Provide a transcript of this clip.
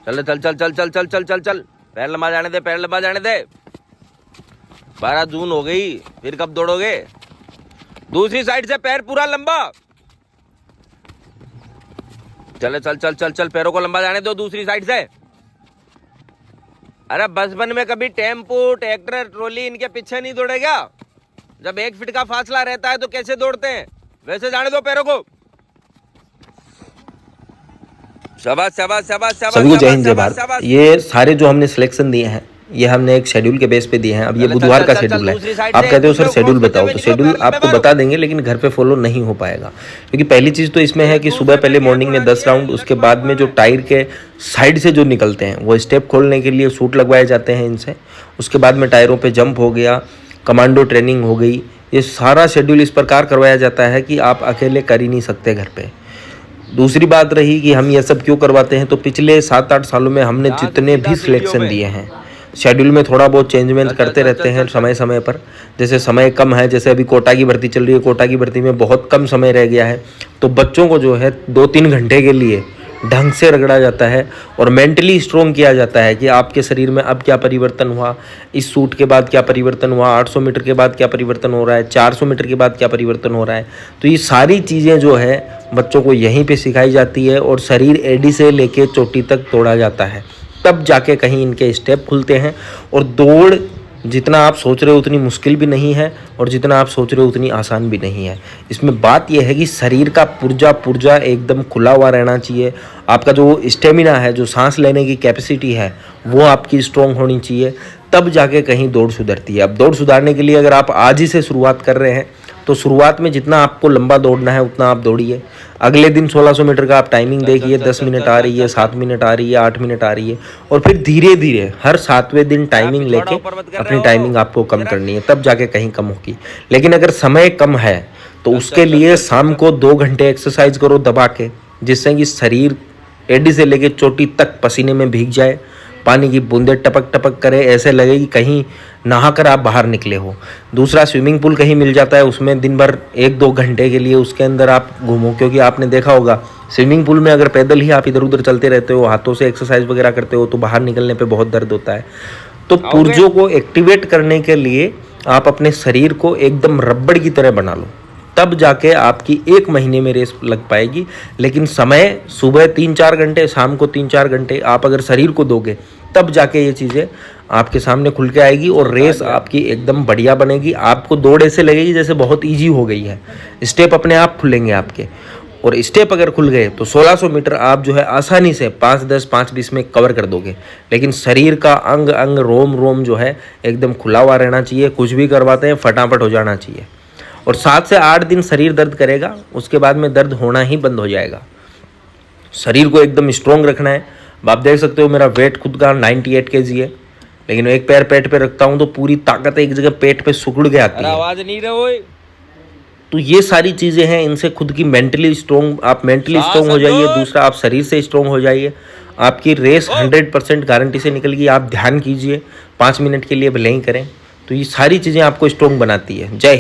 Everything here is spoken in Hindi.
चल चल चल चल चल चल चल चल चल, पैर लंबा जाने दे, पैर लंबा जाने दे। 12 जून हो गई, फिर कब दौड़ोगे? दूसरी साइड से पैर पूरा लंबा। चल चल चल चल चल, पैरों को लंबा जाने दो दूसरी साइड से। अरे बचपन में कभी टेम्पो, ट्रैक्टर, ट्रॉली इनके पीछे नहीं दौड़ेगा? जब 1 फीट का फासला रहता है तो कैसे दौड़ते हैं? वैसे जाने दो पैरों को। शाबाश शाबाश शाबाश शाबाश। सभी को जय हिंद जय भारत। ये सारे जो हमने सिलेक्शन दिए हैं ये हमने एक शेड्यूल के बेस पे दिए हैं। अब ये बुधवार का शेड्यूल है। आप कहते हो सर शेड्यूल बताओ, तो शेड्यूल आपको बता देंगे लेकिन घर पे फॉलो नहीं हो पाएगा, क्योंकि पहली चीज़ तो इसमें है कि सुबह पहले मॉर्निंग में 10 राउंड, उसके बाद में जो टायर के साइड से जो निकलते हैं वो स्टेप खोलने के लिए सूट लगवाए जाते हैं इनसे। उसके बाद में टायरों पर जंप हो गया, कमांडो ट्रेनिंग हो गई। ये सारा शेड्यूल इस प्रकार करवाया जाता है कि आप अकेले कर ही नहीं सकते घर पे। दूसरी बात रही कि हम ये सब क्यों करवाते हैं, तो पिछले 7-8 सालों में हमने जितने भी सिलेक्शन दिए हैं शेड्यूल में थोड़ा बहुत चेंजमेंट करते रहते हैं समय समय पर। जैसे समय कम है, जैसे अभी कोटा की भर्ती चल रही है, कोटा की भर्ती में बहुत कम समय रह गया है, तो बच्चों को जो है 2-3 घंटे के लिए ढंग से रगड़ा जाता है और मेंटली स्ट्रॉन्ग किया जाता है कि आपके शरीर में अब क्या परिवर्तन हुआ, इस सूट के बाद क्या परिवर्तन हुआ, 800 मीटर के बाद क्या परिवर्तन हो रहा है, 400 मीटर के बाद क्या परिवर्तन हो रहा है। तो ये सारी चीज़ें जो है बच्चों को यहीं पे सिखाई जाती है और शरीर एडी से लेके चोटी तक तोड़ा जाता है, तब जाके कहीं इनके स्टेप खुलते हैं। और दौड़ जितना आप सोच रहे हो उतनी मुश्किल भी नहीं है और जितना आप सोच रहे हो उतनी आसान भी नहीं है। इसमें बात यह है कि शरीर का पुर्जा एकदम खुला हुआ रहना चाहिए। आपका जो स्टेमिना है, जो सांस लेने की कैपेसिटी है, वो आपकी स्ट्रॉन्ग होनी चाहिए, तब जाके कहीं दौड़ सुधरती है। अब दौड़ सुधारने के लिए अगर आप आज ही से शुरुआत कर रहे हैं तो शुरुआत में जितना आपको लंबा दौड़ना है उतना आप दौड़िए। अगले दिन 1600 मीटर का आप टाइमिंग देखिए, 10 मिनट आ रही है, 7 मिनट आ रही है, 8 मिनट आ रही है, और फिर धीरे धीरे हर 7वें दिन टाइमिंग लेके अपनी टाइमिंग आपको कम करनी है, तब जाके कहीं कम होगी। लेकिन अगर समय कम है तो उसके लिए शाम को 2 घंटे एक्सरसाइज करो दबा के, जिससे कि शरीर एडी से लेके चोटी तक पसीने में भीग जाए, पानी की बूंदें टपक टपक करे, ऐसे लगे कि कहीं नहाकर आप बाहर निकले हो। दूसरा, स्विमिंग पूल कहीं मिल जाता है, उसमें दिन भर 1-2 घंटे के लिए उसके अंदर आप घूमो, क्योंकि आपने देखा होगा स्विमिंग पूल में अगर पैदल ही आप इधर उधर चलते रहते हो, हाथों से एक्सरसाइज वगैरह करते हो, तो बाहर निकलने पे बहुत दर्द होता है। तो पुर्जों को एक्टिवेट करने के लिए आप अपने शरीर को एकदम रबड़ की तरह बना लो, तब जाके आपकी 1 महीने में रेस लग पाएगी। लेकिन समय सुबह 3-4 घंटे, शाम को 3-4 घंटे आप अगर शरीर को दोगे, तब जाके ये चीज़ें आपके सामने खुल के आएगी और रेस आपकी एकदम बढ़िया बनेगी। आपको दौड़ ऐसे लगेगी जैसे बहुत ईजी हो गई है, स्टेप अपने आप खुलेंगे आपके, और स्टेप अगर खुल गए तो 1600 मीटर आप जो है आसानी से 5-10, 5-20 में कवर कर दोगे। लेकिन शरीर का अंग अंग, रोम रोम जो है एकदम खुला हुआ रहना चाहिए। कुछ भी करवाते हैं फटाफट हो जाना चाहिए, और 7 से 8 दिन शरीर दर्द करेगा, उसके बाद में दर्द होना ही बंद हो जाएगा। शरीर को एकदम स्ट्रॉन्ग रखना है। आप देख सकते हो मेरा वेट खुद का 98 kg है, लेकिन एक पैर पेट पे रखता हूँ तो पूरी ताकत एक जगह पेट पे सुकड़ के आती है। आवाज नहीं रहे। तो ये सारी चीज़ें हैं, इनसे खुद की मेंटली स्ट्रॉन्ग, आप मेंटली स्ट्रॉन्ग हो जाइए। दूसरा, आप शरीर से स्ट्रॉन्ग हो जाइए। आपकी रेस 100% गारंटी से निकल गई। आप ध्यान कीजिए, 5 मिनट के लिए भले ही करें, तो ये सारी चीज़ें आपको स्ट्रॉन्ग बनाती है। जय